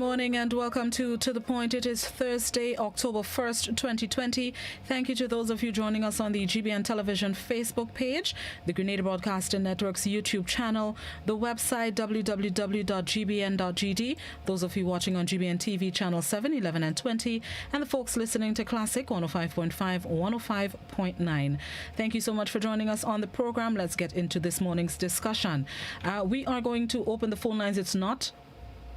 morning and welcome to the Point. It is Thursday, October 1st, 2020. Thank you to those of you joining us on the GBN Television Facebook page, the Grenada Broadcasting Network's YouTube channel, the website www.gbn.gd, those of you watching on GBN TV channel 7, 11 and 20, and the folks listening to Classic 105.5, 105.9. Thank you so much for joining us on the program. Let's get into this morning's discussion. We are going to open the phone lines. It's not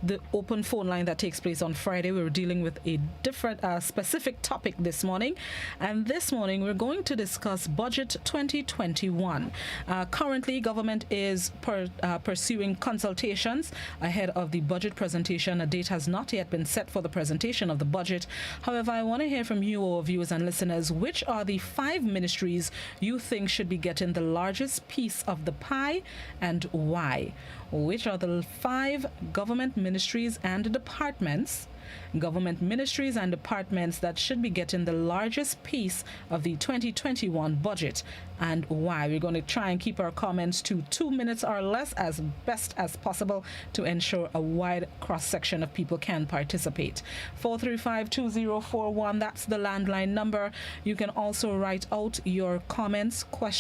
the open phone line that takes place on Friday. We were dealing with a different specific topic this morning, and this morning we're going to discuss Budget 2021. Currently, government is pursuing consultations ahead of the budget presentation. A date has not yet been set for the presentation of the budget. However, I want to hear from you, our viewers and listeners, which are the 5 ministries you think should be getting the largest piece of the pie and why? Which are the 5 government ministries and departments that should be getting the largest piece of the 2021 budget and why? We're going to try and keep our comments to 2 minutes or less as best as possible to ensure a wide cross-section of people can participate. 435-2041, that's the landline number. You can also write out your comments on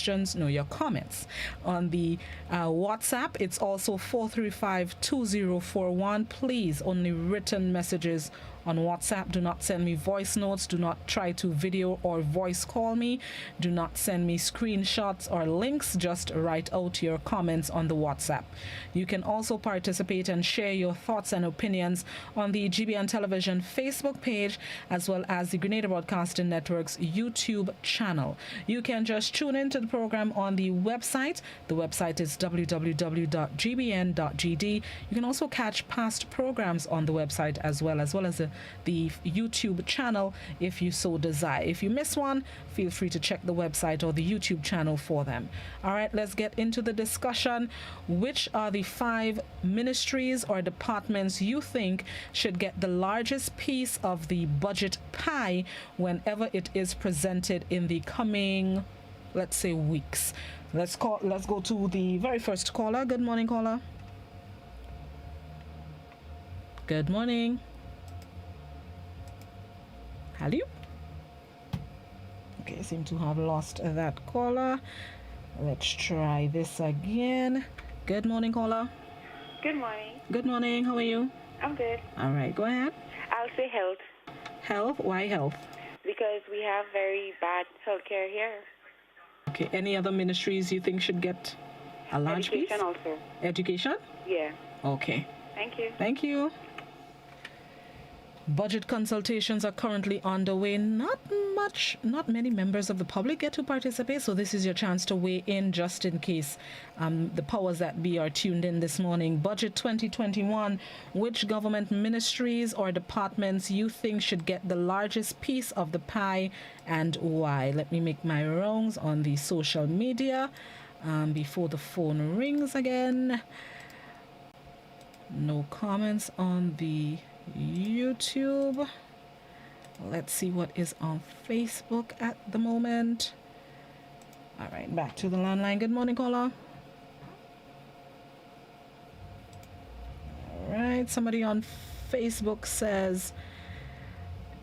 the WhatsApp. It's also 435-2041. Please, only written messages on WhatsApp. Do not send me voice notes. Do not try to video or voice call me. Do not send me screenshots or links. Just write out your comments on the WhatsApp. You can also participate and share your thoughts and opinions on the GBN Television Facebook page as well as the Grenada Broadcasting Network's YouTube channel. You can just tune into the program on the website. The website is www.gbn.gd. You can also catch past programs on the website as well as the YouTube channel if you so desire. If you miss one, feel free to check the website or the YouTube channel for them. All right, let's get into the discussion. Which are the 5 ministries or departments you think should get the largest piece of the budget pie whenever it is presented in the coming, let's say, weeks? Let's go to the very first caller. Good morning, caller. Good morning. Hello? Okay, I seem to have lost that caller. Let's try this again. Good morning, caller. Good morning. Good morning. How are you? I'm good. All right, go ahead. I'll say health. Health? Why health? Because we have very bad healthcare here. Okay, any other ministries you think should get a large piece? Education also. Education? Yeah. Okay. Thank you. Thank you. Budget consultations are currently underway. Not many members of the public get to participate, so this is your chance to weigh in just in case the powers that be are tuned in this morning. Budget 2021, which government ministries or departments you think should get the largest piece of the pie and why? Let me make my rounds on the social media before the phone rings again. No comments on the YouTube. Let's see what is on Facebook at the moment. All right, back to the landline. Good morning, caller. All right, somebody on Facebook says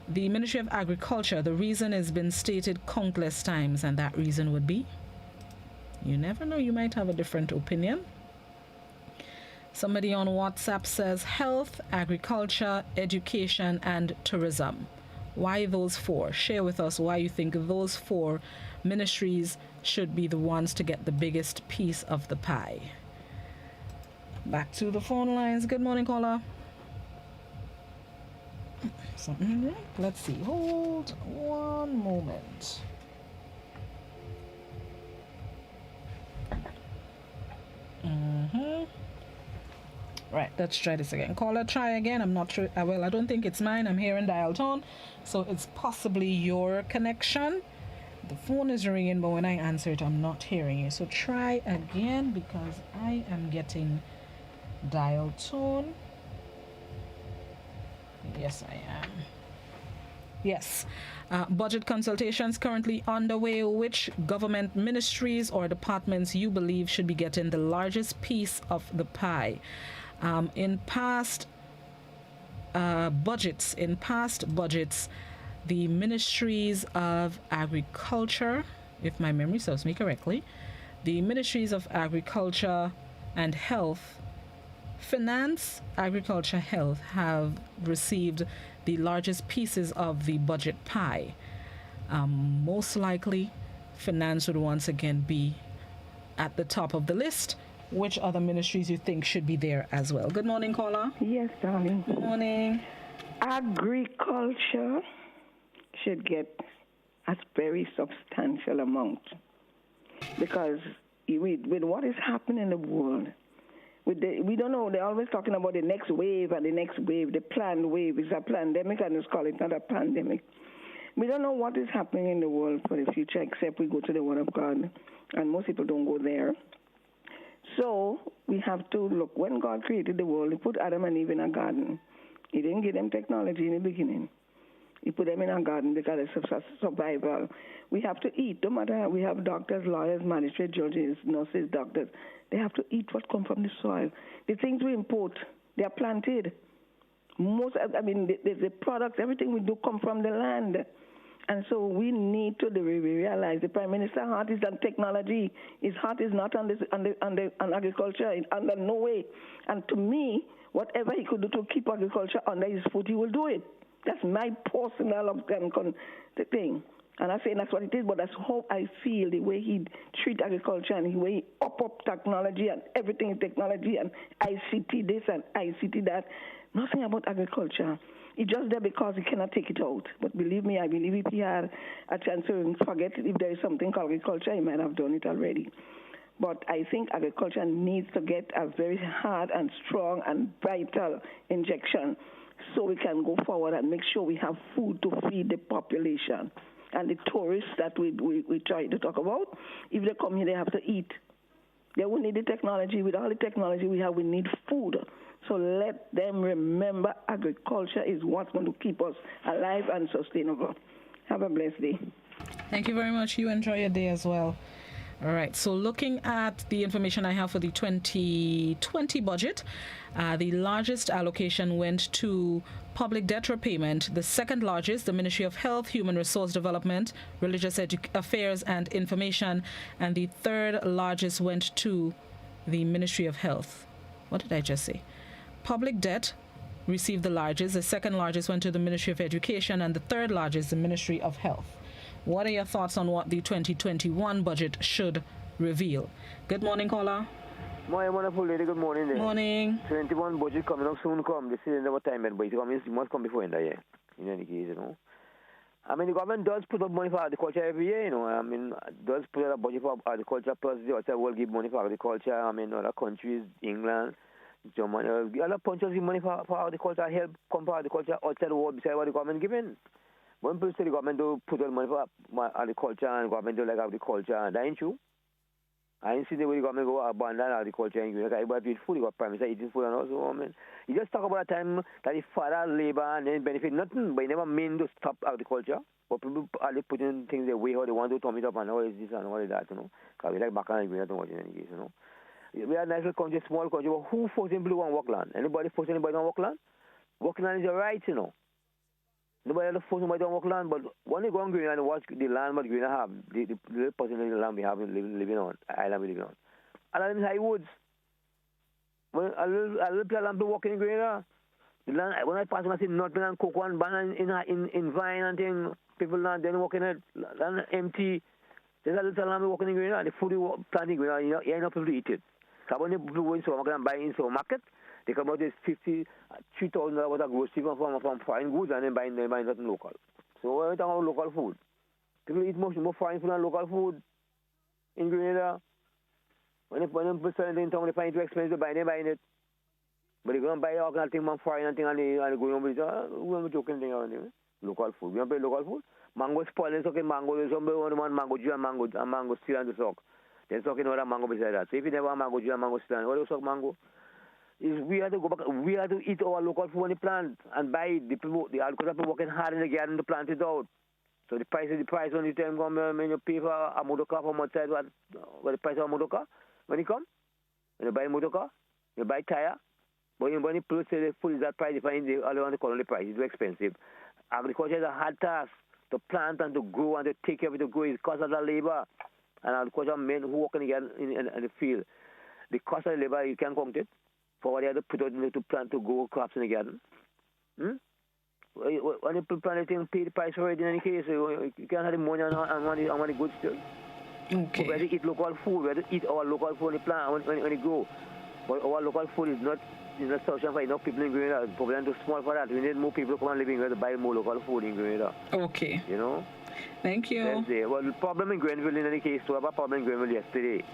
the Ministry of Agriculture, the reason has been stated countless times, and that reason would be? You never know, you might have a different opinion. Somebody on WhatsApp says health, agriculture, education, and tourism. Why those 4? Share with us why you think those 4 ministries should be the ones to get the biggest piece of the pie. Back to the phone lines. Good morning, caller. Something. Let's see. Hold one moment. Right, let's try this again. Caller, try again. I'm not sure. Well, I don't think it's mine. I'm hearing dial tone, so it's possibly your connection. The phone is ringing, but when I answer it, I'm not hearing you. So try again because I am getting dial tone. Yes, I am. Yes. Budget consultations currently underway. Which government ministries or departments you believe should be getting the largest piece of the pie? In past budgets, in past budgets, the ministries of agriculture, if my memory serves me correctly, the ministries of agriculture and health, finance, agriculture, health have received the largest pieces of the budget pie. Most likely, finance would once again be at the top of the list. Which other ministries you think should be there as well? Good morning, caller. Yes, darling. Good morning. Agriculture should get a very substantial amount because with what is happening in the world, we don't know. They're always talking about the next wave and the next wave. The planned wave is a pandemic, and it's called it not a pandemic. We don't know what is happening in the world for the future except we go to the Word of God, and most people don't go there. So we have to look. When God created the world, He put Adam and Eve in a garden. He didn't give them technology in the beginning. He put them in a garden because it's survival. We have to eat. No matter how we have doctors, lawyers, magistrates, judges, nurses, doctors. They have to eat what comes from the soil. The things we import, they are planted. The products, everything we do come from the land. And so we need to realize the Prime Minister's heart is on technology. His heart is not on agriculture, under no way. And to me, whatever he could do to keep agriculture under his foot, he will do it. That's my personal thing. And I say that's what it is, but that's how I feel, the way he treat agriculture and the way he up technology and everything is technology and ICT this and ICT that. Nothing about agriculture. It's just there because he cannot take it out. But believe me, I believe if he had a chance to forget if there is something called agriculture, he might have done it already. But I think agriculture needs to get a very hard and strong and vital injection so we can go forward and make sure we have food to feed the population. And the tourists that we try to talk about, if they come here, they have to eat. They will need the technology. With all the technology we have, we need food. So let them remember agriculture is what's going to keep us alive and sustainable. Have a blessed day. Thank you very much. You enjoy your day as well. All right, so looking at the information I have for the 2020 budget, the largest allocation went to public debt repayment. The second largest, the Ministry of Health, Human Resource Development, Religious Affairs and Information. And the third largest went to the Ministry of Health. What did I just say? Public debt received the largest. The second largest went to the Ministry of Education. And the third largest, the Ministry of Health. What are your thoughts on what the 2021 budget should reveal? Good morning, caller. My wonderful lady, good morning. Morning. 21 budget coming up soon come. This is never time, but it must come before end of the year. In any case, the government does put up money for agriculture every year, does put up a budget for agriculture, plus the outside world give money for agriculture. Other countries, England, Germany, other countries give money for agriculture, help come for agriculture outside the world besides what the government giving. When people say the government do put on money for agriculture and the government do like agriculture, that ain't true. I ain't seen the way the government go abandon agriculture and everybody eat food, you got prime minister eating food and also, You just talk about a time that the father labor and then benefit nothing, but it never mean to stop agriculture. But people are putting things away how they want to turn it up and how is this and all is that, Because we like back and we don't watch in any case, We are a nice little country, small country, but who forcing people to go and work land? Anybody forcing anybody to work land? Working land is your right, Nobody else forcing anybody to work land, but when you go on Greenland and watch the land what Greenland have, the little percentage of the land we have living on, island we living on. And I live in high woods. When a little bit of land walking in Greenland, the land, when I pass, I see nothing and cocoa and banana in vine and thing, people land, then walking it, land empty. There's a little land walking in Greenland, the food you plant in Greenland, you ain't enough people to eat it. So when people go in supermarket and buy in supermarket, they come out with $3,000 worth of grocery from foreign goods and then buying nothing local. So we're talking about local food. People eat much more foreign food than local food in Grenada. When people sell in town, they find it too expensive to buy, they're buying it. But they're going to buy all kind of things from foreign and things and they're going on with it. We're joking thing around here. Local food. We don't pay local food. Mango spoiling, so mango. Somebody want mango juice and mango still and the sock. Then talking about mango beside that. So if you never want mango juice and mango still, what do you sock mango? Is we have to go back. We have to eat our local food on the plant and buy it. The agriculture people working hard in the garden to plant it out. So the price on the time come when you pay for a motorcar from outside. What the price of a motorcar when you come? When you buy a motorcar, you buy tire, But when people say the food is that price, they all want to call on the price. It's too expensive. Agriculture is a hard task to plant and to grow and to take care of it to grow. It costs a lot of labor. And agriculture men who work in the field. The cost of the labor, you can't count it for what they have to put out to plant to grow crops in the garden. When you plant anything, pay the price for it in any case. You can't have the money and want the goods still. Okay. We have to eat local food. We have to eat our local food when you plant, when you grow. But our local food is not sufficient for enough people in Grenada. The population is too small for that. We need more people to come and live in Grenada to buy more local food in Grenada. Okay. You know? Thank you. Well, the problem in Grenville in any case, we have a problem in Grenville yesterday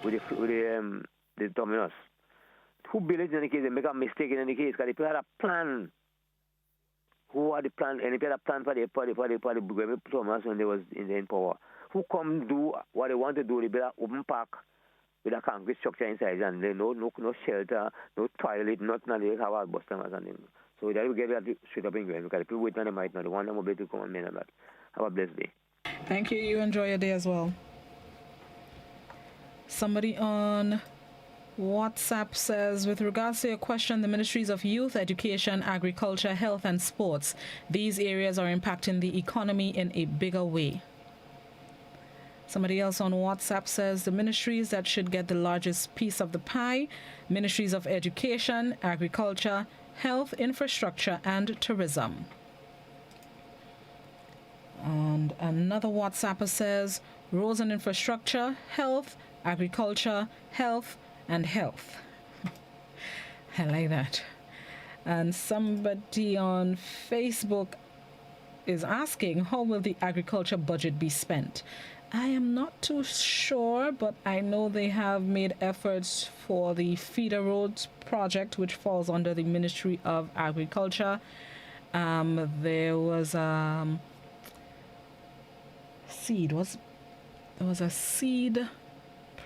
with the terminus. Who built it in any case? They make a mistake in any case because they had a plan. Who had the plan? And they had a plan for the Grenville terminus when they was in power. Who come do what they want to do? They build an open park with a concrete structure inside, and there no shelter, no toilet, nothing. They have a bus terminus and them. So that we get that straight up in Grenville because people wait on the might not. They want them to come and manage that. Have a blessed day. Thank you. You enjoy your day as well. Somebody on WhatsApp says, with regards to your question, the Ministries of Youth, Education, Agriculture, Health and Sports, these areas are impacting the economy in a bigger way. Somebody else on WhatsApp says the ministries that should get the largest piece of the pie, Ministries of Education, Agriculture, Health, Infrastructure and Tourism. And another WhatsApper says roads and infrastructure, health, agriculture, health, and health. I like that. And somebody on Facebook is asking, how will the agriculture budget be spent? I am not too sure, but I know they have made efforts for the feeder roads project, which falls under the Ministry of Agriculture. There was seed. There was a seed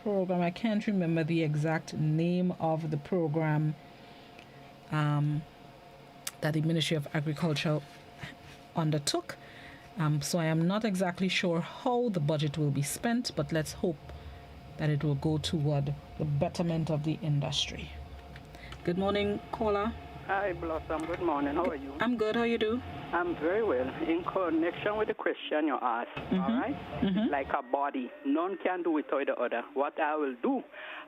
program. I can't remember the exact name of the program that the Ministry of Agriculture undertook. So I am not exactly sure how the budget will be spent, but let's hope that it will go toward the betterment of the industry. Good morning, caller. Hi, Blossom. Good morning. How are you? I'm good. How you do? I'm very well. In connection with the question you asked, all right? Like a body, none can do without the other. What I will do,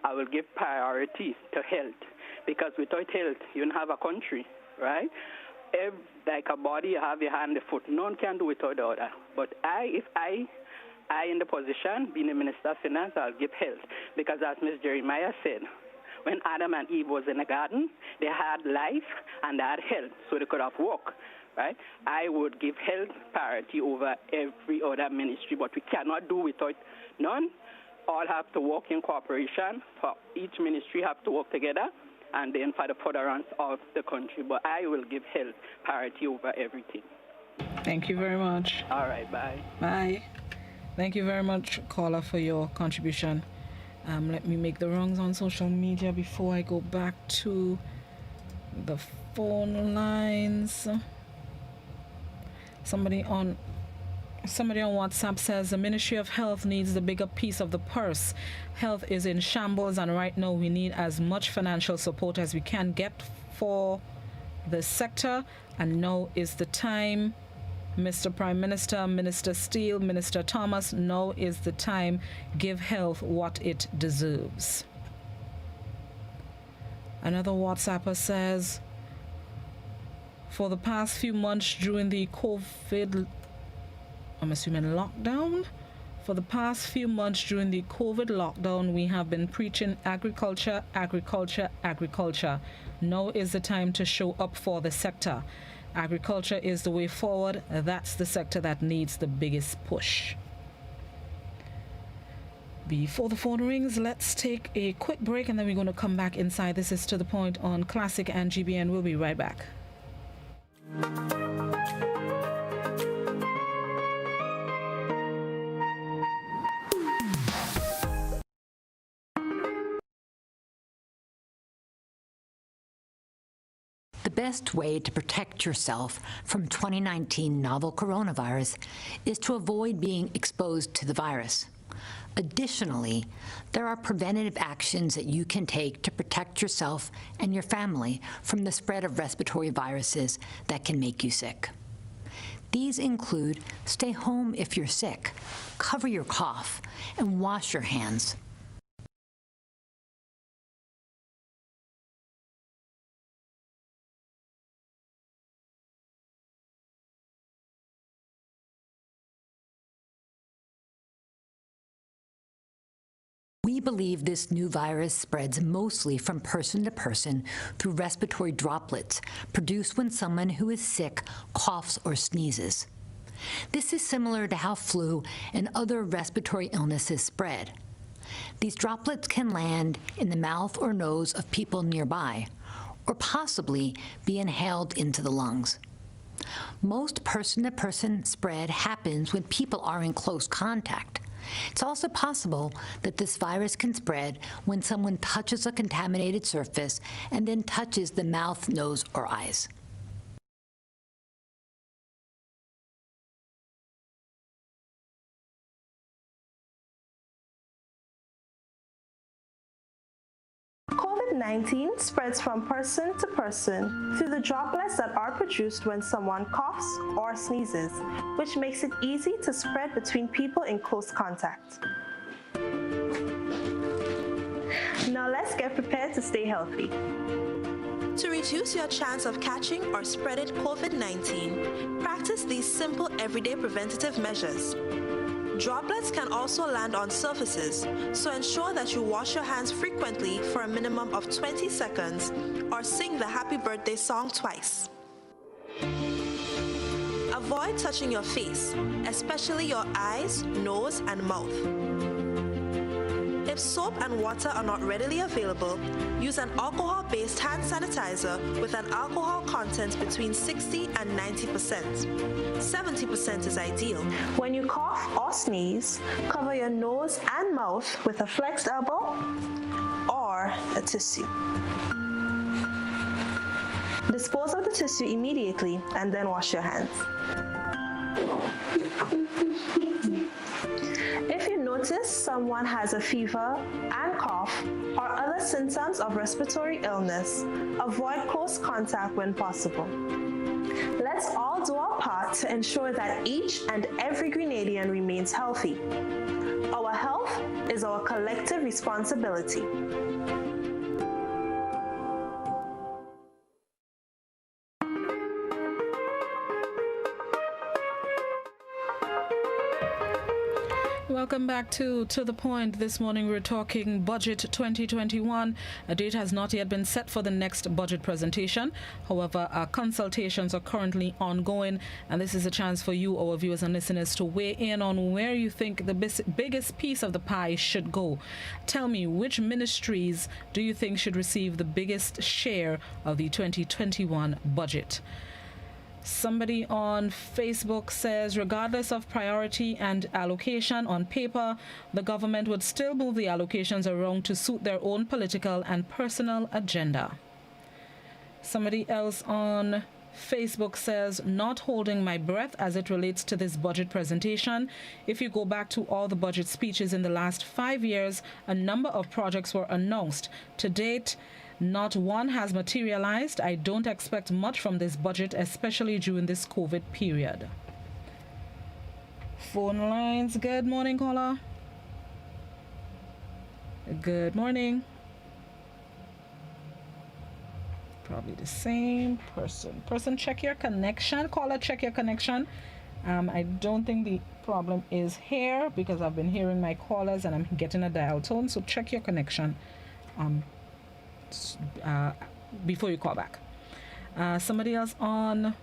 I will give priority to health, because without health, you don't have a country, right? Like a body, you have your hand, the foot. None can do without the other. But if I in the position, being the Minister of Finance, I'll give health. Because as Ms. Jeremiah said, when Adam and Eve was in the garden, they had life and they had health, so they could have walked, right? I would give health priority over every other ministry, but we cannot do without none. All have to work in cooperation. For each ministry have to work together, and then for the furtherance of the country. But I will give health priority over everything. Thank you very much. All right, bye. Bye. Thank you very much, caller, for your contribution. Let me make the rounds on social media before I go back to the phone lines. Somebody on WhatsApp says the Ministry of Health needs the bigger piece of the purse. Health is in shambles, and right now we need as much financial support as we can get for the sector. And now is the time, Mr. Prime Minister, Minister Steele, Minister Thomas, now is the time. Give health what it deserves. Another WhatsApper says, for the past few months during the COVID, I'm assuming lockdown, for the past few months during the COVID lockdown, we have been preaching agriculture, agriculture, agriculture. Now is the time to show up for the sector. Agriculture is the way forward. That's the sector that needs the biggest push. Before the phone rings, let's take a quick break and then we're going to come back inside. This is To The Point on Classic and GBN. We'll be right back. The best way to protect yourself from 2019 novel coronavirus is to avoid being exposed to the virus. Additionally, there are preventative actions that you can take to protect yourself and your family from the spread of respiratory viruses that can make you sick. These include stay home if you're sick, cover your cough, and wash your hands. We believe this new virus spreads mostly from person to person through respiratory droplets produced when someone who is sick coughs or sneezes. This is similar to how flu and other respiratory illnesses spread. These droplets can land in the mouth or nose of people nearby, or possibly be inhaled into the lungs. Most person-to-person spread happens when people are in close contact. It's also possible that this virus can spread when someone touches a contaminated surface and then touches the mouth, nose, or eyes. COVID-19 spreads from person to person through the droplets that are produced when someone coughs or sneezes, which makes it easy to spread between people in close contact. Now let's get prepared to stay healthy. To reduce your chance of catching or spreading COVID-19, practice these simple everyday preventative measures. Droplets can also land on surfaces, so ensure that you wash your hands frequently for a minimum of 20 seconds or sing the happy birthday song twice. Avoid touching your face, especially your eyes, nose, and mouth. If soap and water are not readily available, use an alcohol-based hand sanitizer with an alcohol content between 60 and 90%. 70% is ideal. When you cough or sneeze, cover your nose and mouth with a flexed elbow or a tissue. Dispose of the tissue immediately and then wash your hands. If you notice someone has a fever and cough or other symptoms of respiratory illness, avoid close contact when possible. Let's all do our part to ensure that each and every Grenadian remains healthy. Our health is our collective responsibility. Welcome back to The Point. This morning we're talking Budget 2021. A date has not yet been set for the next budget presentation. However, our consultations are currently ongoing, and this is a chance for you, our viewers and listeners, to weigh in on where you think the biggest piece of the pie should go. Tell me, which ministries do you think should receive the biggest share of the 2021 budget? Somebody on Facebook says, regardless of priority and allocation on paper, the government would still move the allocations around to suit their own political and personal agenda. Somebody else on Facebook says, not holding my breath as it relates to this budget presentation. If you go back to all the budget speeches in the last 5 years, a number of projects were announced. To date, not one has materialized. I don't expect much from this budget, especially during this COVID period. Phone lines. Good morning, caller. Good morning. Probably the same person. Check your connection. Caller, check your connection. I don't think the problem is here because I've been hearing my callers and I'm getting a dial tone. So check your connection before you call back. Somebody else on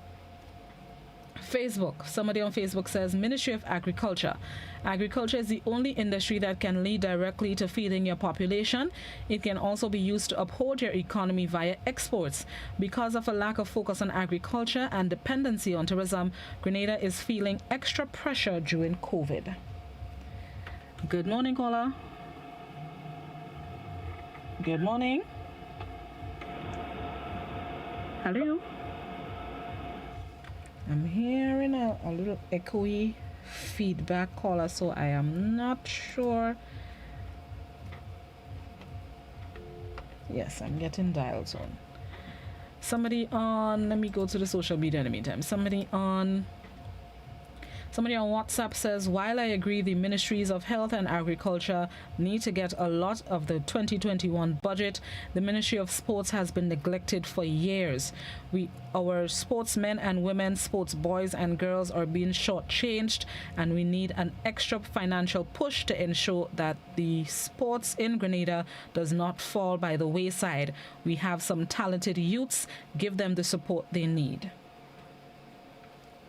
Facebook. Somebody on Facebook says, Ministry of Agriculture. Agriculture is the only industry that can lead directly to feeding your population. It can also be used to uphold your economy via exports. Because of a lack of focus on agriculture and dependency on tourism, Grenada is feeling extra pressure during COVID. Good morning, caller. Good morning. Hello. I'm hearing a little echoey feedback, caller, so I am not sure. Yes, I'm getting dial tone. Somebody on, let me go to the social media in the meantime. Somebody on WhatsApp says, while I agree the ministries of health and agriculture need to get a lot of the 2021 budget, the Ministry of Sports has been neglected for years. Our sportsmen and women, sports boys and girls are being shortchanged, and we need an extra financial push to ensure that the sports in Grenada does not fall by the wayside. We have some talented youths. Give them the support they need.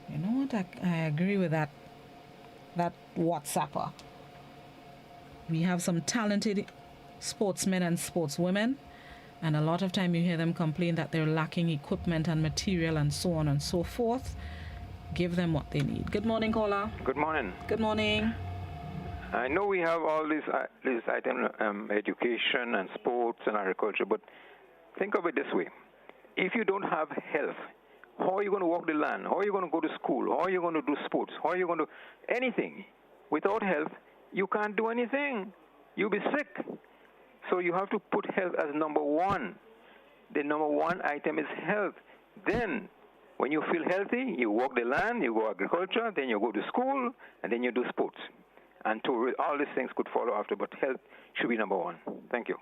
You know what? I agree with that WhatsApper. We have some talented sportsmen and sportswomen, and a lot of time you hear them complain that they're lacking equipment and material and so on and so forth. Give them what they need. Good morning, caller. Good morning. Good morning. I know we have all these items, education and sports and agriculture, but think of it this way. If you don't have health, how are you going to walk the land? How are you going to go to school? How are you going to do sports? How are you going to anything? Without health, you can't do anything. You'll be sick. So you have to put health as number one. The number one item is health. Then, when you feel healthy, you walk the land, you go agriculture, then you go to school, and then you do sports. And all these things could follow after, but health should be number one. Thank you.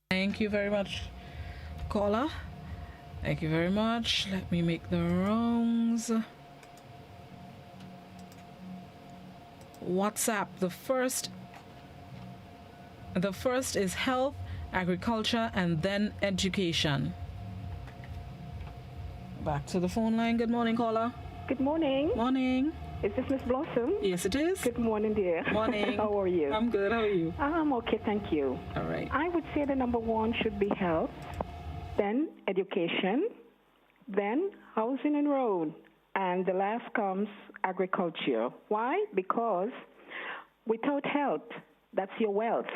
Thank you very much, caller. Thank you very much. Let me make the rounds. WhatsApp. The first is health, agriculture, and then education. Back to the phone line. Good morning, caller. Good morning. Morning. Is this Miss Blossom? Yes, it is. Good morning, dear. Morning. How are you? I'm good. How are you? I'm okay, thank you. All right. I would say the number one should be health, then education, then housing and road, and the last comes agriculture. Why? Because without health, that's your wealth.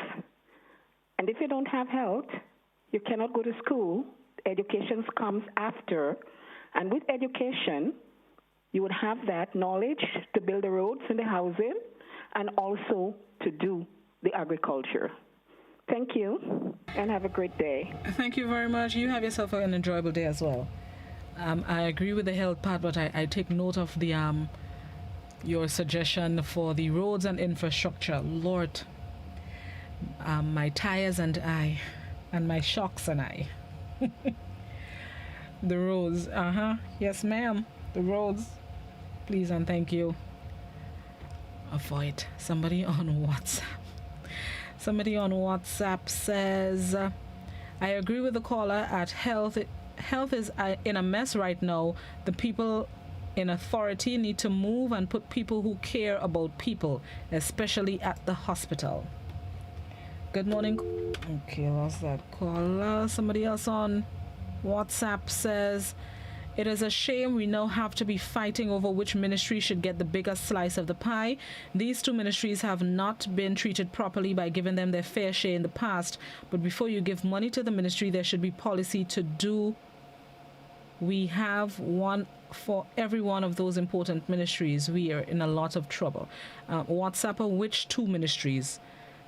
And if you don't have health, you cannot go to school. Education comes after. And with education, you would have that knowledge to build the roads and the housing and also to do the agriculture. Thank you, and have a great day. Thank you very much. You have yourself an enjoyable day as well. I agree with the health part, but I take note of the your suggestion for the roads and infrastructure. Lord, my tires and I, and my shocks and I. The roads, yes ma'am, the roads. Please and thank you. Avoid. Somebody on WhatsApp says, I agree with the caller at health. Health is in a mess right now. The people in authority need to move and put people who care about people, especially at the hospital. Good morning. Okay, lost that caller. Somebody else on WhatsApp says, it is a shame we now have to be fighting over which ministry should get the biggest slice of the pie. These two ministries have not been treated properly by giving them their fair share in the past. But before you give money to the ministry, there should be policy to do. We have one for every one of those important ministries. We are in a lot of trouble. WhatsApp, which two ministries?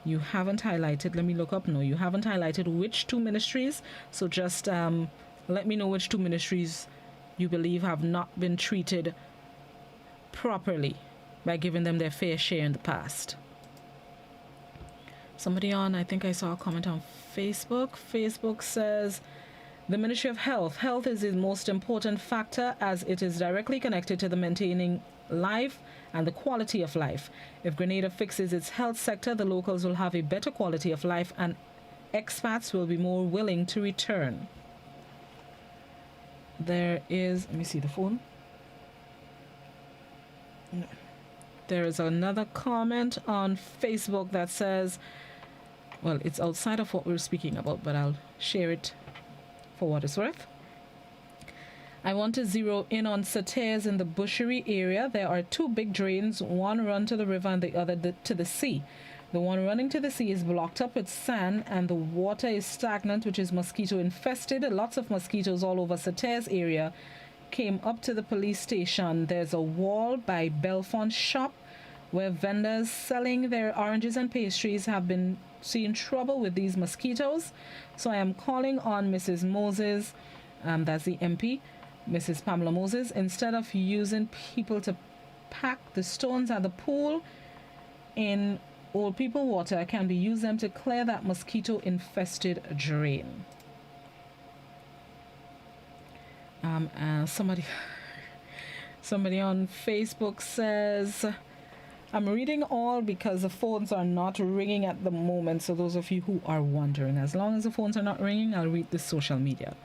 You haven't highlighted. Let me look up. No, you haven't highlighted which two ministries. So just let me know which two ministries you believe have not been treated properly by giving them their fair share in the past. Somebody on, I think I saw a comment on Facebook. Facebook says, the Ministry of Health. Health is the most important factor as it is directly connected to the maintaining life and the quality of life. If Grenada fixes its health sector, the locals will have a better quality of life and expats will be more willing to return. There is, let me see the phone. No. There is another comment on Facebook that says, well, it's outside of what we're speaking about, but I'll share it for what it's worth. I want to zero in on Sateres in the Bushery area. There are two big drains, one run to the river and the other to the sea. The one running to the sea is blocked up with sand and the water is stagnant, which is mosquito infested. Lots of mosquitoes all over Sateres area. came up to the police station. There's a wall by Belfont shop where vendors selling their oranges and pastries have been seeing trouble with these mosquitoes. So I am calling on Mrs. Moses, that's the MP, Mrs. Pamela Moses, instead of using people to pack the stones at the pool in Old People Water, can be used them to clear that mosquito infested drain. Somebody on Facebook says, I'm reading all because the phones are not ringing at the moment. So those of you who are wondering, as long as the phones are not ringing, I'll read the social media.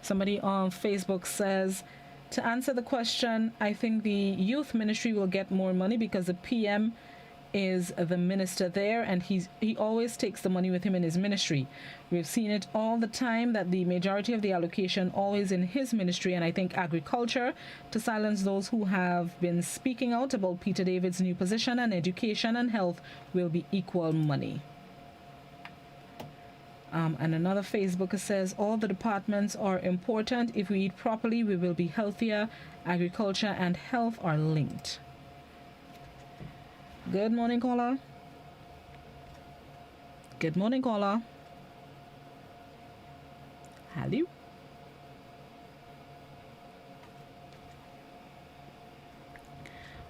Somebody on Facebook says, to answer the question, I think the youth ministry will get more money because the PM is the minister there, and he always takes the money with him in his ministry. We've seen it all the time that the majority of the allocation always in his ministry, and I think agriculture, to silence those who have been speaking out about Peter David's new position, and education and health will be equal money. And another Facebooker says, all the departments are important. If we eat properly, we will be healthier. Agriculture and health are linked. Good morning, caller. Good morning, caller. Hello.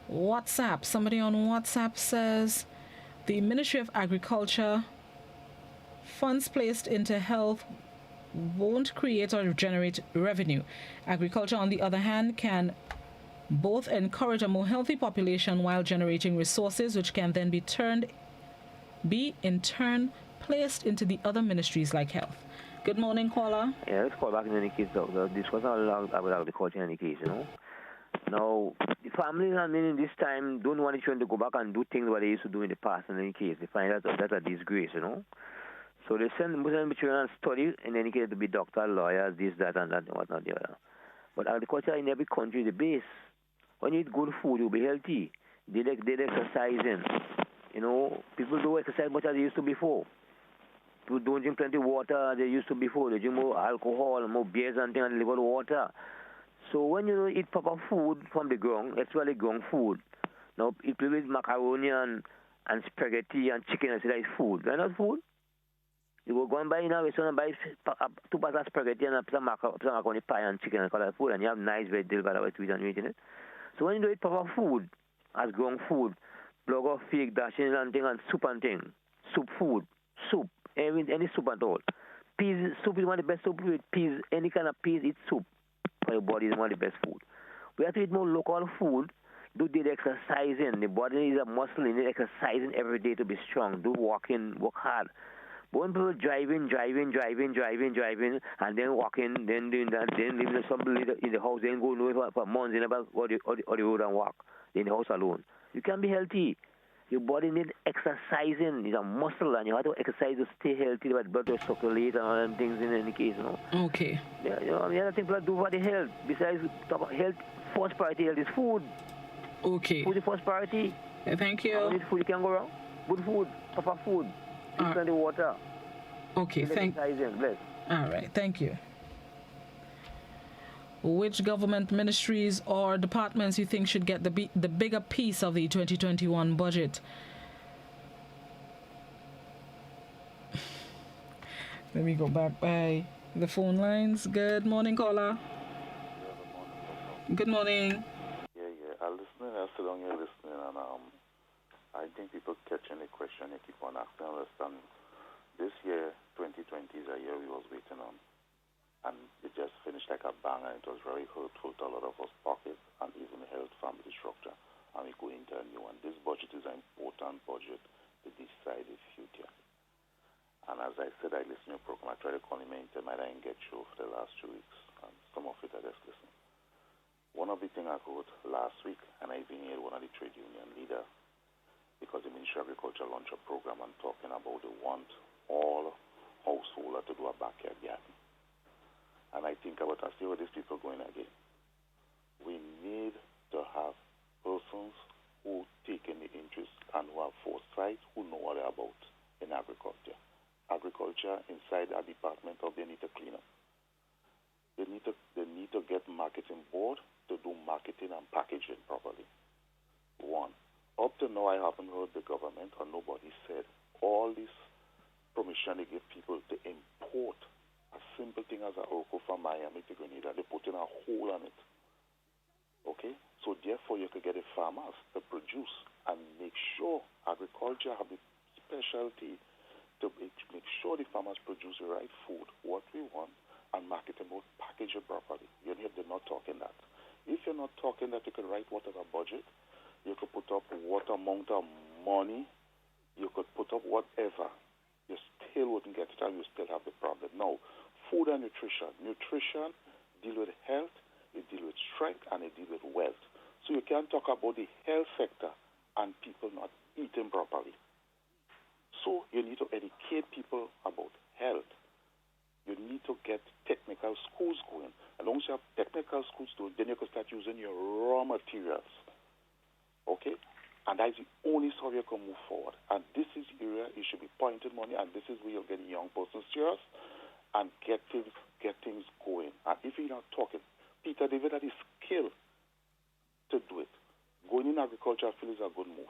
WhatsApp. Somebody on WhatsApp says the Ministry of Agriculture funds placed into health won't create or generate revenue. Agriculture, on the other hand, can both encourage a more healthy population while generating resources which can then be in turn placed into the other ministries like health. Good morning, caller. Yeah, let's call back in any case, though. Discuss about agriculture in any case, you know. Now, the families, I mean, in this time, don't want the children to go back and do things what they used to do in the past in any case. They find that's a disgrace, you know. So they send Muslim children to study, in any case, to be doctor, lawyer, this, that, and that, and whatnot. Yeah. But agriculture in every country is the base. When you eat good food, you'll be healthy. They exercising. You know, people don't exercise much as they used to before. People don't drink plenty of water as they used to before. They drink more alcohol, more beers and things, and live on water. So when you eat proper food from the ground, actually ground food, now people eat macaroni and spaghetti and chicken and say that is food. That's not food. You go and buy in a restaurant and buy 2 bags of spaghetti and some macaroni pie and chicken and call that food, and you have nice vegetables by the way to eat and you eating it. So when you do eat proper food, as grown food, block of fig, dashing and thing, and soup and thing, soup food, soup, any soup at all. Peas, soup is one of the best soup with peas, any kind of peas, eat soup for your body is one of the best food. We have to eat more local food, do the exercising. The body is a muscle, you need exercising every day to be strong, do walking, work hard. But when people driving, and then walking, then doing that, then leaving somebody in the house, then go nowhere for months, they never go on the road and walk in the house alone. You can be healthy. Your body needs exercising. It's a muscle, and you have to exercise to stay healthy, but blood to circulate and all them things in any case, you know. Okay. Yeah, you know, the other thing people do for the health, besides health, first priority health is food. Okay. Food is first priority. Thank you. How much food you can go wrong? Good food, proper food. Plenty of water. Okay, all right, thank you. Which government ministries or departments you think should get the bigger piece of the 2021 budget? Let me go back by the phone lines. Good morning, caller. Good morning. Yeah. I'm listening. I sit down here listening, and I think people catching the question. They keep on asking. Understand? This year, 2020 is a year we was waiting on. And it just finished like a bang, and it was very hurtful to a lot of us pockets and even the health family structure. And we go into a new one. This budget is an important budget to decide the future. And as I said, I listened to your program. I tried to call him in, I didn't get through for the last 2 weeks. And some of it I just listened. One of the things I heard last week, and I even heard one of the trade union leaders, because the Ministry of Agriculture launched a program and talking about they want all householders to do a backyard garden. And I think about, I see where these people going again. We need to have persons who take in the interest and who have foresight, who know what they're about in agriculture. Agriculture inside our department, or they need to clean up. They need to get marketing board to do marketing and packaging properly. One. Up to now, I haven't heard the government or nobody said all this permission they give people to import a simple thing as a Orco from Miami to Grenada. They put in a hole on it. Okay? So therefore, you could get the farmers to produce and make sure agriculture have the specialty to make sure the farmers produce the right food, what we want, and market it, package it properly. They're not talking that. If you're not talking that, you can write whatever budget, you could put up what amount of money, you could put up whatever. You still wouldn't get it, and you still have the problem. Now, food and nutrition. Nutrition deal with health, it deal with strength, and it deal with wealth. So you can't talk about the health sector and people not eating properly. So you need to educate people about health. You need to get technical schools going. As long as you have technical schools going, then you can start using your raw materials. Okay? And that's the only way you can move forward. And this is the area you should be pointing money, and this is where you're getting young persons serious and get things going. And if you're not talking, Peter David had the skill to do it. Going in agriculture, I feel is a good move.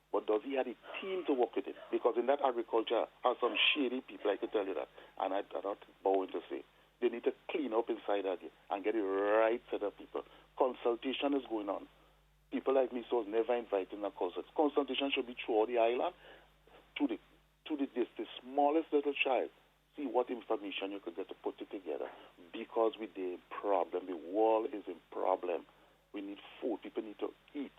But does he have a team to work with it? Because in that agriculture are some shady people, I can tell you that. And I'm not bowing to say. They need to clean up inside of it and get the right set of people. Consultation is going on. People like me so never invited in a consult. Consultation should be throughout the island to the smallest little child. See what information you could get to put it together. Because with the problem, the world is in problem. We need food. People need to eat.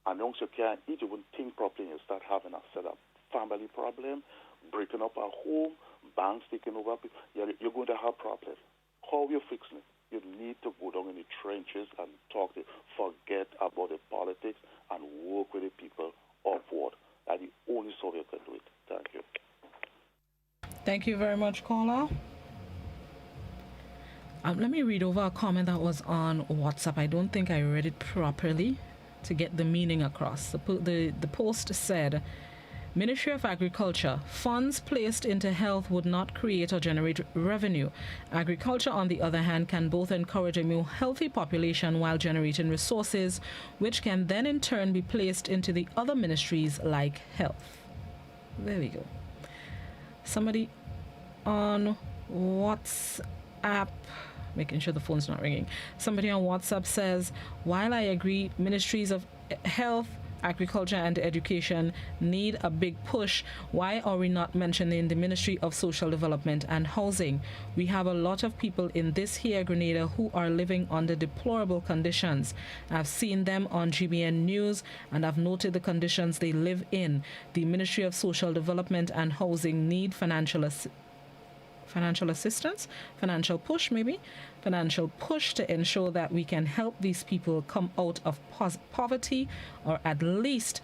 And once you can't eat, you won't think properly. You start having a set of family problem, breaking up a home, banks taking over. You're going to have problems. How are you fixing it? You need to go down in the trenches and talk to, forget about the politics and work with the people upward. That's the only way you can do it. Thank you. Thank you very much, caller. Let me read over a comment that was on WhatsApp. I don't think I read it properly to get the meaning across. The post said, Ministry of Agriculture, funds placed into health would not create or generate revenue. Agriculture, on the other hand, can both encourage a more healthy population while generating resources, which can then in turn be placed into the other ministries like health. There we go. Somebody on WhatsApp, making sure the phone's not ringing. Somebody on WhatsApp says, while I agree ministries of health, agriculture and education need a big push, why are we not mentioning the Ministry of Social Development and Housing? We have a lot of people in this here Grenada who are living under deplorable conditions. I've seen them on GBN News and I've noted the conditions they live in. The Ministry of Social Development and Housing need financial assistance, financial push to ensure that we can help these people come out of poverty, or at least,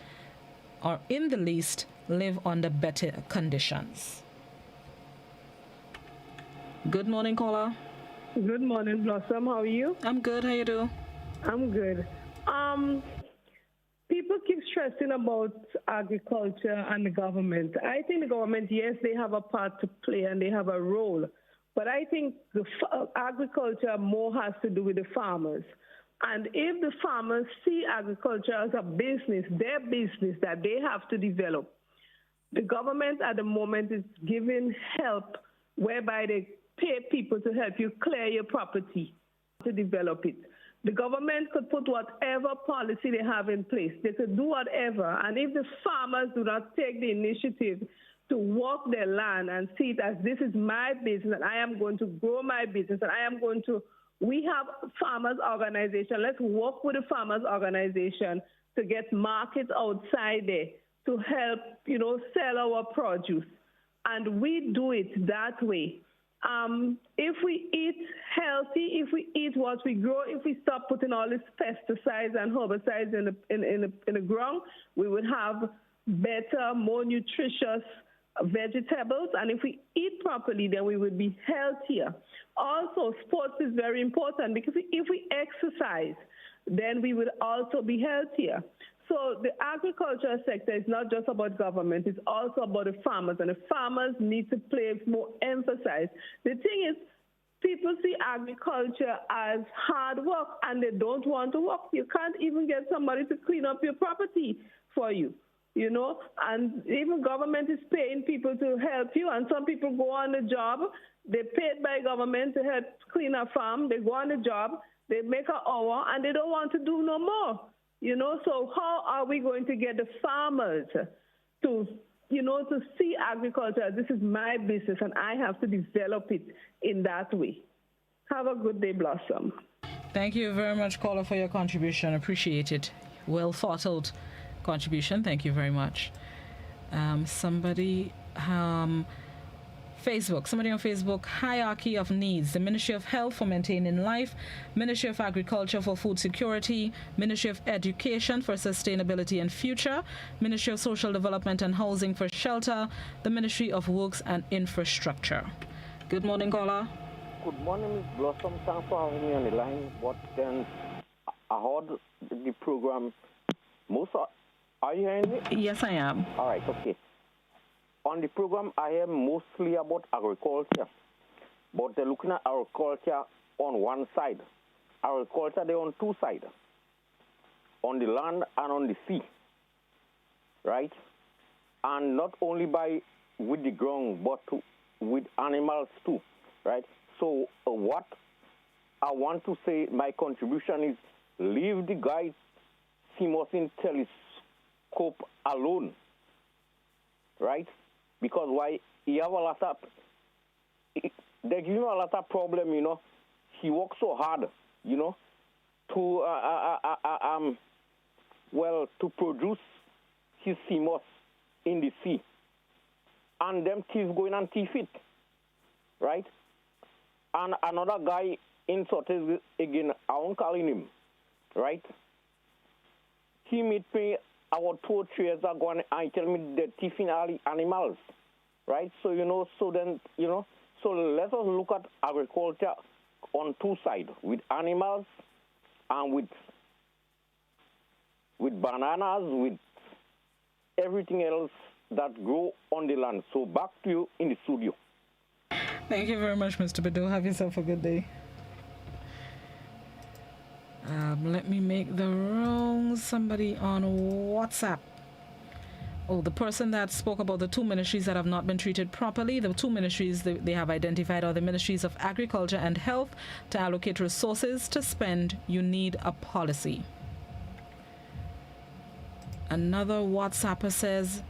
or in the least, live under better conditions. Good morning, caller. Good morning, Blossom. How are you? I'm good. How you do? I'm good. People keep stressing about agriculture and the government. I think the government, yes, they have a part to play and they have a role. But I think the agriculture more has to do with the farmers. And if the farmers see agriculture as a business, their business that they have to develop, the government at the moment is giving help whereby they pay people to help you clear your property to develop it. The government could put whatever policy they have in place. They could do whatever. And if the farmers do not take the initiative to walk their land and see it as this is my business and I am going to grow my business and I am going to, we have farmers organization. Let's work with the farmers organization to get markets outside there to help, sell our produce. And we do it that way. If we eat healthy, if we eat what we grow, if we stop putting all these pesticides and herbicides in the ground, we would have better, more nutritious vegetables. And if we eat properly, then we would be healthier. Also, sports is very important because if we exercise, then we would also be healthier. So the agricultural sector is not just about government, it's also about the farmers, and the farmers need to place more emphasis. The thing is, people see agriculture as hard work and they don't want to work. You can't even get somebody to clean up your property for you, you know, and even government is paying people to help you, and some people go on the job, they're paid by government to help clean a farm, they go on the job, they make an hour, and they don't want to do no more, you know. So how are we going to get the farmers to, you know, to see agriculture, this is my business and I have to develop it in that way? Have a good day, Blossom. Thank you very much, caller, for your contribution. Appreciate it. Well thought out contribution. Thank you very much. Somebody on Facebook, hierarchy of needs. The Ministry of Health for maintaining life, Ministry of Agriculture for food security, Ministry of Education for sustainability and future, Ministry of Social Development and Housing for shelter, the Ministry of Works and Infrastructure. Good morning, caller. Good morning, Ms. Blossom. Thanks for having me on the line. But then I heard the program. Are you hearing me? Yes, I am. All right, okay. On the program, I hear mostly about agriculture. But they're looking at agriculture on one side. Agriculture, they're on two sides. On the land and on the sea. Right? And not only with the ground, but with animals too. Right? So what I want to say, my contribution is leave the guy Simonson telescope alone, right? Because why? He have a lot of, they give him a lot of problem, you know. He works so hard, you know, to to produce his CMOS in the sea, and them thieves going and thief it, right? And another guy in Sotes again, I won't call him, right? He meet me about 2 or 3 years ago and he tell me they're thieving all the animals, right? So, you know, so let us look at agriculture on two sides, with animals and with bananas, with everything else that grow on the land. So back to you in the studio. Thank you very much, Mr. Bedo. Have yourself a good day. Let me make the rounds. Somebody on WhatsApp. Oh, the person that spoke about the two ministries that have not been treated properly. The two ministries they have identified are the Ministries of Agriculture and Health. To allocate resources to spend, you need a policy. Another WhatsApper says,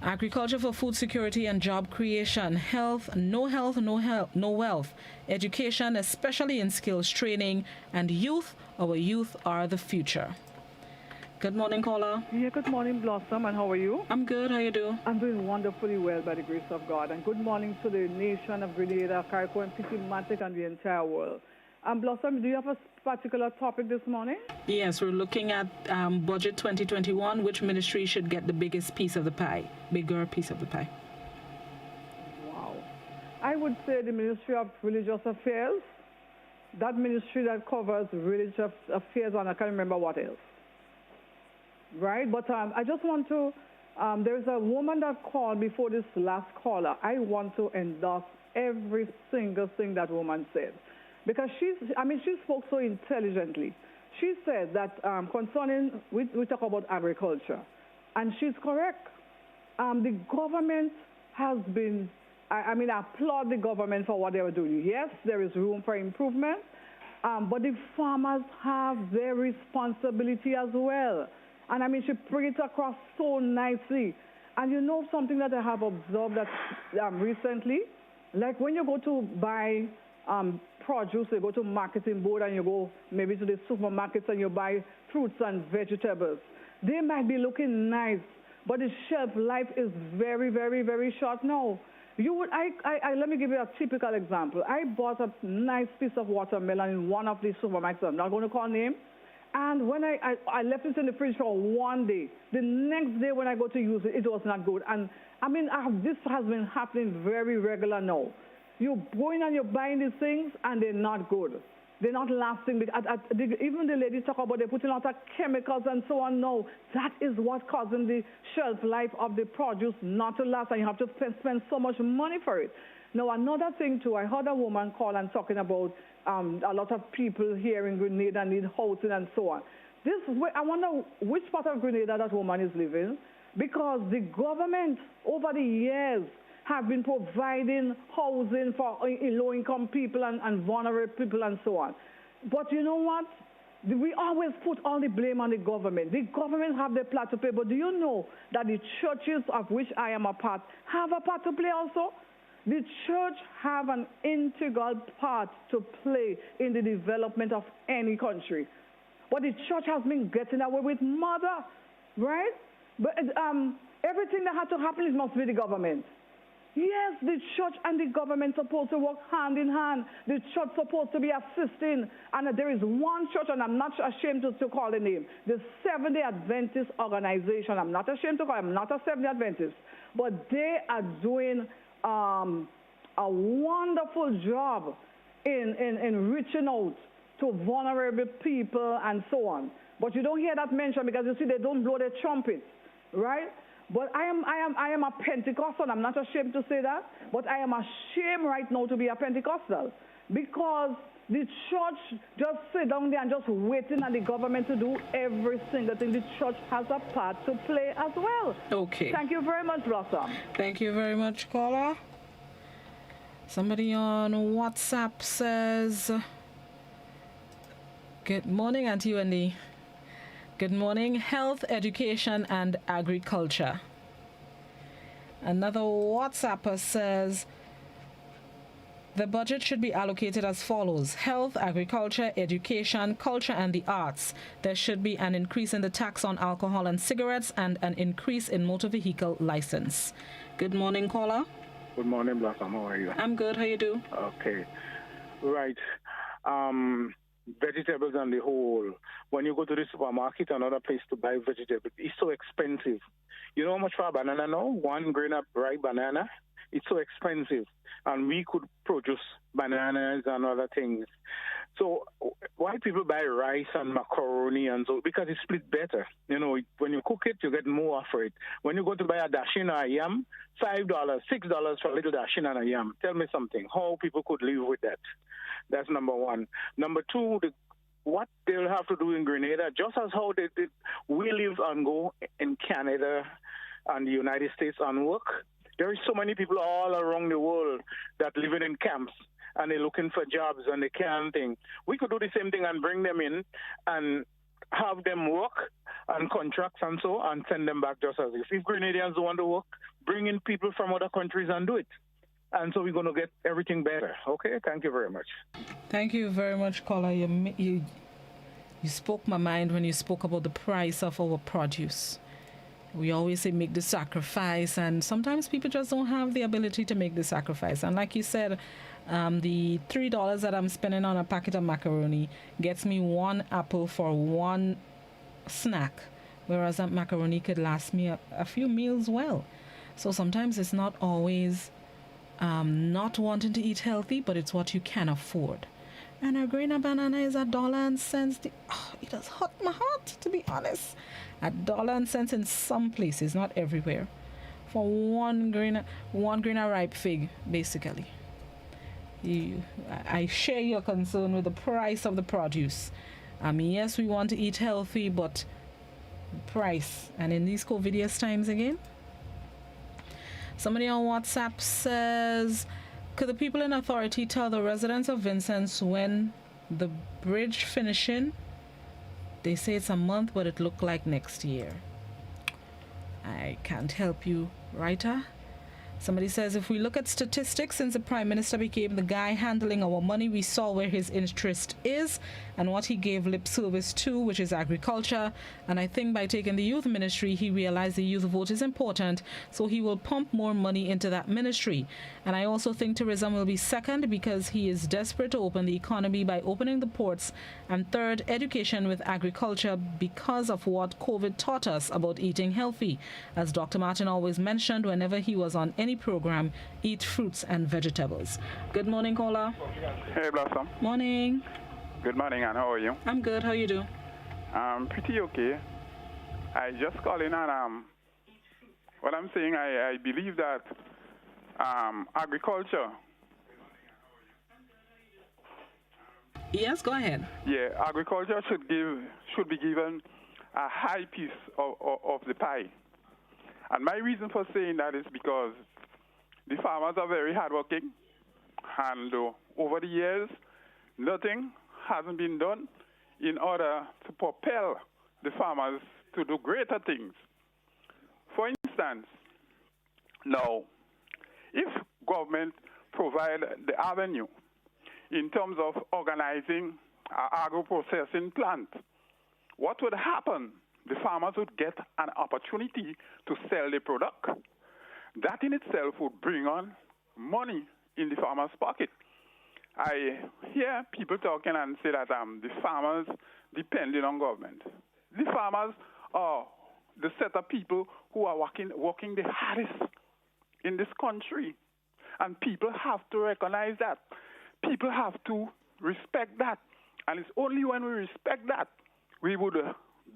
agriculture for food security and job creation. Health, no wealth. Education, especially in skills training. And youth, our youth are the future. Good morning, caller. Yeah, good morning, Blossom, and how are you? I'm good. How you do? I'm doing wonderfully well by the grace of God. And good morning to the nation of Grenada, Carriacou, and Petit-Matic, and the entire world. Blossom, do you have a particular topic this morning? Yes, we're looking at Budget 2021. Which ministry should get the biggest piece of the pie, bigger piece of the pie? Wow. I would say the Ministry of Religious Affairs, that ministry that covers religious affairs, and I can't remember what else. Right? But I just want to, there's a woman that called before this last caller. I want to endorse every single thing that woman said. Because she spoke so intelligently. She said that concerning, we talk about agriculture, and she's correct. The government has been, I applaud the government for what they were doing. Yes, there is room for improvement, but the farmers have their responsibility as well. And she bring it across so nicely. And you know something that I have observed that recently, like when you go to buy produce, you go to marketing board and you go maybe to the supermarkets and you buy fruits and vegetables. They might be looking nice, but the shelf life is very, very, very short now. Let me give you a typical example. I bought a nice piece of watermelon in one of these supermarkets. I'm not going to call name. And when I left it in the fridge for 1 day, the next day when I go to use it, it was not good. And this has been happening very regular now. You're going and you're buying these things, and they're not good. They're not lasting. Even the ladies talk about they're putting a lot of chemicals and so on. No, that is what's causing the shelf life of the produce not to last, and you have to spend so much money for it. Now, another thing, too, I heard a woman call and talking about a lot of people here in Grenada need housing and so on. I wonder which part of Grenada that woman is living, because the government over the years have been providing housing for low-income people and vulnerable people and so on. But you know what? We always put all the blame on the government. The government have the part to play, but do you know that the churches of which I am a part have a part to play also? The church have an integral part to play in the development of any country. But the church has been getting away with murder, right? But everything that had to happen must be the government. Yes, the church and the government supposed to work hand in hand. The church supposed to be assisting. And there is one church, and I'm not ashamed to call the name, the Seventh-day Adventist organization. I'm not ashamed to call it. I'm not a Seventh-day Adventist. But they are doing a wonderful job in reaching out to vulnerable people and so on. But you don't hear that mentioned because you see they don't blow their trumpets, right? But I am a Pentecostal. I'm not ashamed to say that. But I am ashamed right now to be a Pentecostal because the church just sit down there and just waiting on the government to do every single thing. The church has a part to play as well. Okay. Thank you very much, Blossom. Thank you very much, caller. Somebody on WhatsApp says, good morning, Auntie Wendy. Good morning, health, education, and agriculture. Another WhatsApper says, the budget should be allocated as follows: health, agriculture, education, culture, and the arts. There should be an increase in the tax on alcohol and cigarettes and an increase in motor vehicle license. Good morning, caller. Good morning, Blossom. How are you? I'm good. How you do? Okay. Right. Vegetables on the whole. When you go to the supermarket, another place to buy vegetables, it's so expensive. You know how much for a banana now? 1 grain of ripe banana? It's so expensive. And we could produce bananas and other things. So why people buy rice and macaroni and so? Because it's split better. You know, when you cook it, you get more for it. When you go to buy a dashin or a yam, $5, $6 for a little dashin and a yam. Tell me something. How people could live with that? That's number one. Number two, what they'll have to do in Grenada, just as how they did, we live and go in Canada and the United States and work. There is so many people all around the world that living in camps and they're looking for jobs and they can't think. We could do the same thing and bring them in and have them work and contracts and so and send them back just as if Grenadians don't want to work, bring in people from other countries and do it. And so we're going to get everything better. Okay? Thank you very much. Thank you very much, caller. You spoke my mind when you spoke about the price of our produce. We always say make the sacrifice, and sometimes people just don't have the ability to make the sacrifice. And like you said, the $3 that I'm spending on a packet of macaroni gets me 1 apple for 1 snack, whereas that macaroni could last me a few meals well. So sometimes it's not always not wanting to eat healthy, but it's what you can afford. And a grain of banana is $1.00. It has hurt my heart, to be honest. $1.00 in some places, not everywhere, for one grain of ripe fig, basically. I share your concern with the price of the produce. I mean, yes, we want to eat healthy, but price. And in these COVIDious times again. Somebody on WhatsApp says, could the people in authority tell the residents of Vincent's when the bridge finishing? They say it's a month, but it looked like next year. I can't help you, writer. Somebody says, if we look at statistics, since the Prime Minister became the guy handling our money, we saw where his interest is and what he gave lip service to, which is agriculture. And I think by taking the youth ministry, he realized the youth vote is important, so he will pump more money into that ministry. And I also think tourism will be second because he is desperate to open the economy by opening the ports. And third, education with agriculture because of what COVID taught us about eating healthy. As Dr. Martin always mentioned whenever he was on any program, eat fruits and vegetables. Good morning, caller. Hey, Blossom. Morning. Good morning, and how are you? I'm good. How you do? Pretty okay. I just call in and what I'm saying, I believe that Agriculture. Yes, go ahead. Yeah, agriculture should be given a high piece of the pie. And my reason for saying that is because the farmers are very hardworking, and over the years, nothing hasn't been done in order to propel the farmers to do greater things. For instance, now, if government provide the avenue in terms of organizing an agro-processing plant, what would happen? The farmers would get an opportunity to sell the product. That in itself would bring on money in the farmer's pocket. I hear people talking and say that the farmers depending on government. The farmers are the set of people who are working the hardest in this country. And people have to recognize that. People have to respect that. And it's only when we respect that we would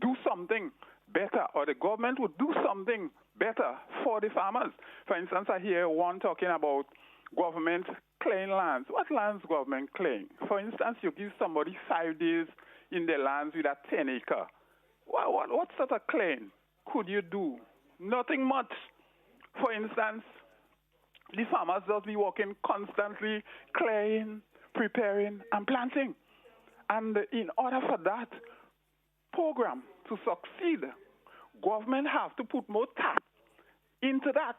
do something better, or the government would do something better for the farmers. For instance, I hear one talking about government clearing lands. What lands government clearing? For instance, you give somebody 5 days in their lands with a 10-acre. What sort of clearing could you do? Nothing much. For instance, the farmers just be working constantly, clearing, preparing, and planting. And in order for that program to succeed, government have to put more thought into that.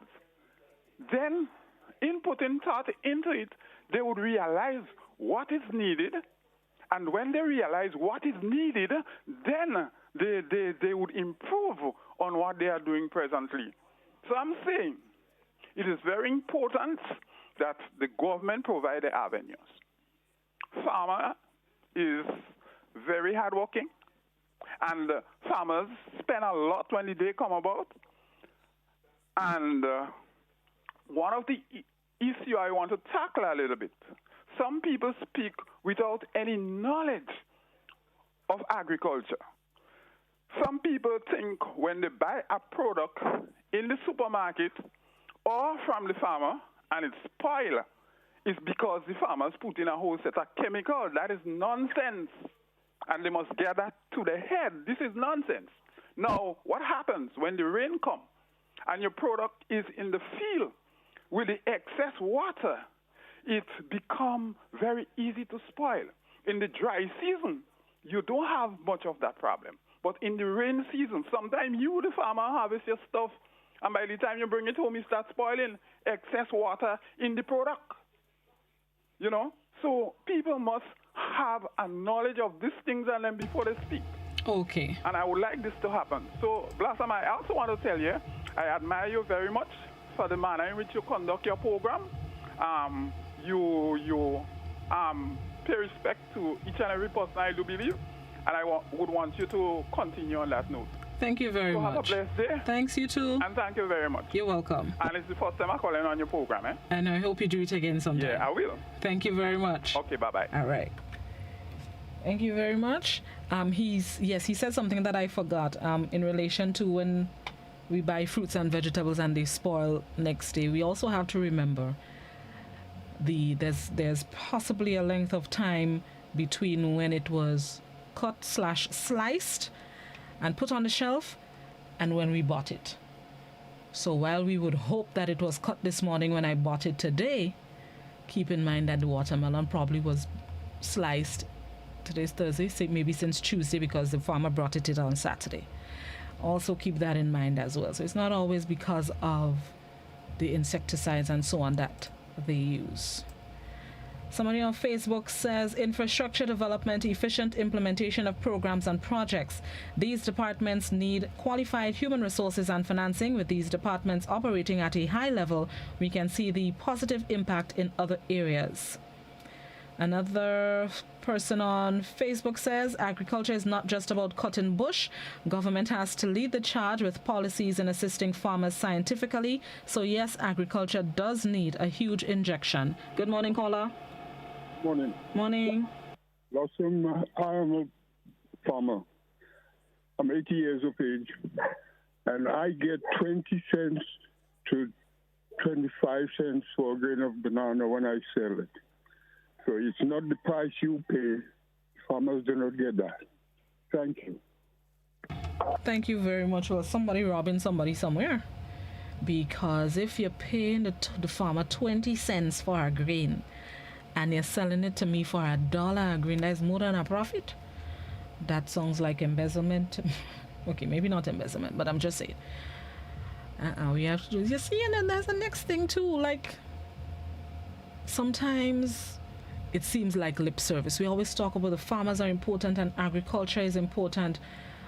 Then, in putting thought into it, they would realize what is needed. And when they realize what is needed, then they would improve on what they are doing presently. So I'm saying it is very important that the government provide the avenues. Farmer is very hardworking, and farmers spend a lot when the day come about. And one of the issue I want to tackle a little bit, some people speak without any knowledge of agriculture. Some people think when they buy a product in the supermarket or from the farmer and it's spoiled, it's because the farmers put in a whole set of chemicals. That is nonsense. And they must get that to their head. This is nonsense. Now, what happens when the rain comes and your product is in the field with the excess water? It becomes very easy to spoil. In the dry season, you don't have much of that problem. But in the rain season, sometimes you, the farmer, harvest your stuff, and by the time you bring it home, it starts spoiling. Excess water in the product. You know? So people must have a knowledge of these things and then before they speak. Okay. And I would like this to happen. So, Blossom, I also want to tell you, I admire you very much for the manner in which you conduct your program. You pay respect to each and every person, I do believe, and I would want you to continue on that note. Thank you very much. Have a blessed day. Thanks, you too. And thank you very much. You're welcome. And it's the first time I'm calling on your program, eh? And I hope you do it again sometime. Yeah, I will. Thank you very much. Okay, bye-bye. All right. Thank you very much. He said something that I forgot in relation to when we buy fruits and vegetables and they spoil next day. We also have to remember there's possibly a length of time between when it was cut/sliced and put on the shelf and when we bought it. So while we would hope that it was cut this morning when I bought it today, keep in mind that the watermelon probably was sliced. Today's Thursday, maybe since Tuesday because the farmer brought it on Saturday. Also keep that in mind as well. So it's not always because of the insecticides and so on that they use. Somebody on Facebook says infrastructure development, efficient implementation of programs and projects. These departments need qualified human resources and financing. With these departments operating at a high level, we can see the positive impact in other areas. Another person on Facebook says agriculture is not just about cutting bush. Government has to lead the charge with policies in assisting farmers scientifically. So yes, agriculture does need a huge injection. Good morning, caller. Morning. Morning. Blossom, I am a farmer. I'm 80 years of age, and I get 20 cents to 25 cents for a grain of banana when I sell it. So it's not the price you pay. Farmers do not get that. Thank you. Thank you very much. Well, somebody robbing somebody somewhere. Because if you're paying the farmer 20 cents for a grain and you're selling it to me for $1 a grain, that's more than a profit. That sounds like embezzlement. Okay, maybe not embezzlement, but I'm just saying. We have to do. You see, and then there's the next thing too. Like sometimes it seems like lip service. We always talk about the farmers are important and agriculture is important,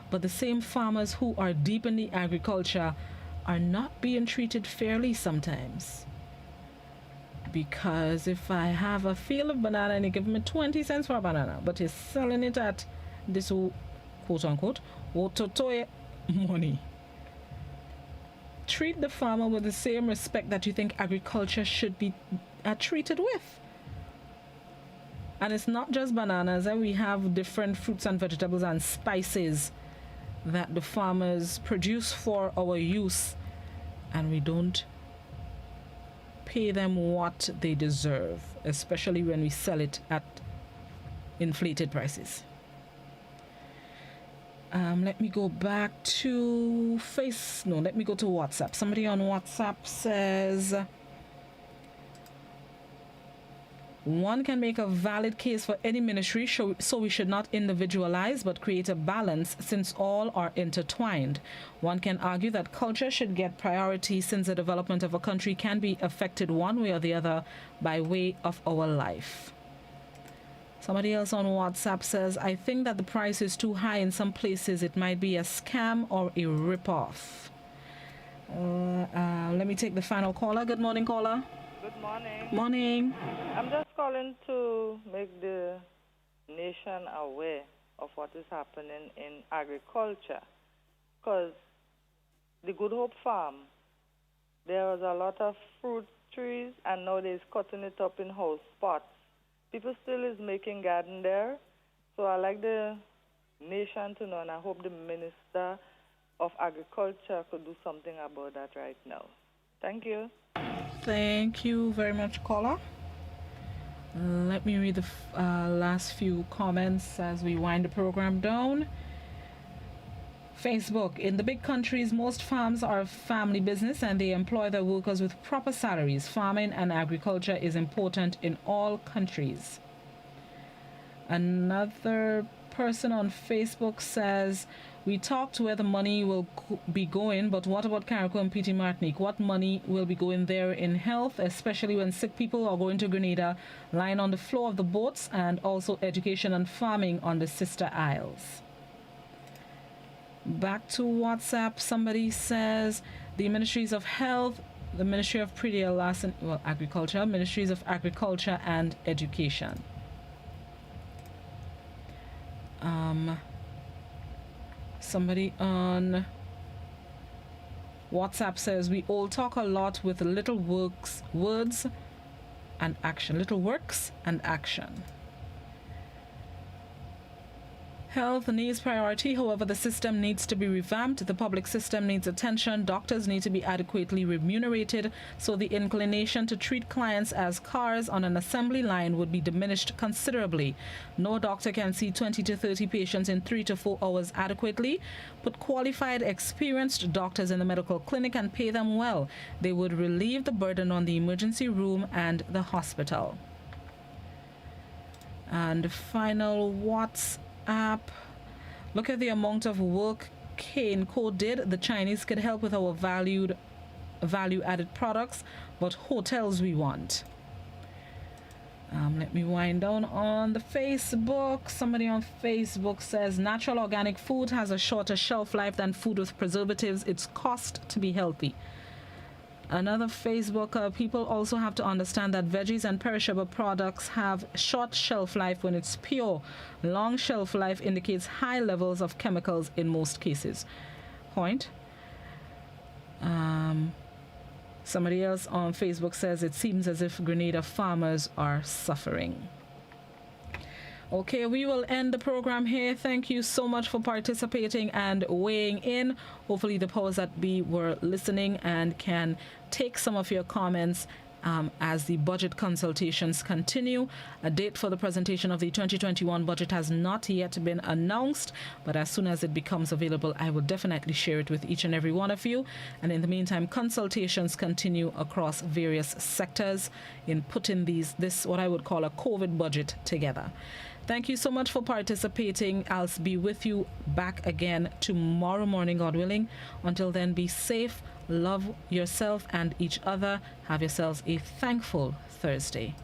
but the same farmers who are deep in the agriculture are not being treated fairly sometimes. Because if I have a field of banana and you give me 20 cents for a banana, but you're selling it at this quote unquote wototoye money, treat the farmer with the same respect that you think agriculture should be treated with. And it's not just bananas, and we have different fruits and vegetables and spices that the farmers produce for our use, and we don't pay them what they deserve, especially when we sell it at inflated prices. Let me go back to let me go to WhatsApp. Somebody on WhatsApp says, one can make a valid case for any ministry, so we should not individualize but create a balance since all are intertwined. One can argue that culture should get priority since the development of a country can be affected one way or the other by way of our life. Somebody else on WhatsApp says, I think that the price is too high in some places. It might be a scam or a rip-off. Let me take the final caller. Good morning, caller. Good morning. Morning. I'm just calling to make the nation aware of what is happening in agriculture. Because the Good Hope Farm, there was a lot of fruit trees, and nowadays cutting it up in house pots. People still is making garden there. So I like the nation to know, and I hope the Minister of Agriculture could do something about that right now. Thank you. Thank you very much, caller. Let me read the last few comments as we wind the program down. Facebook. In the big countries, most farms are a family business and they employ their workers with proper salaries. Farming and agriculture is important in all countries. Another person on Facebook says, we talked where the money will be going, but what about Carriacou and PT Martinique? What money will be going there in health, especially when sick people are going to Grenada, lying on the floor of the boats, and also education and farming on the sister isles? Back to WhatsApp, somebody says the Ministries of Health, the Ministry of Agriculture, Ministries of Agriculture and Education. Somebody on WhatsApp says we all talk a lot with little words and action. Little works and action. Health needs priority, however, the system needs to be revamped. The public system needs attention. Doctors need to be adequately remunerated, so the inclination to treat clients as cars on an assembly line would be diminished considerably. No doctor can see 20 to 30 patients in 3 to 4 hours adequately. Put qualified, experienced doctors in the medical clinic and pay them well. They would relieve the burden on the emergency room and the hospital. And final WhatsApp. Look at the amount of work K&Co did. The Chinese could help with our value-added products, but hotels we want. Let me wind down on the Facebook. Somebody on Facebook says natural organic food has a shorter shelf life than food with preservatives. It's cost to be healthy. Another Facebook, people also have to understand that veggies and perishable products have short shelf life when it's pure. Long shelf life indicates high levels of chemicals in most cases. Point. Somebody else on Facebook says it seems as if Grenada farmers are suffering. Okay, we will end the program here. Thank you so much for participating and weighing in. Hopefully the powers that be were listening and can take some of your comments as the budget consultations continue. A date for the presentation of the 2021 budget has not yet been announced, but as soon as it becomes available, I will definitely share it with each and every one of you. And in the meantime, consultations continue across various sectors in putting this what I would call a COVID budget together. Thank you so much for participating. I'll be with you back again tomorrow morning, God willing. Until then, be safe, love yourself and each other. Have yourselves a thankful Thursday.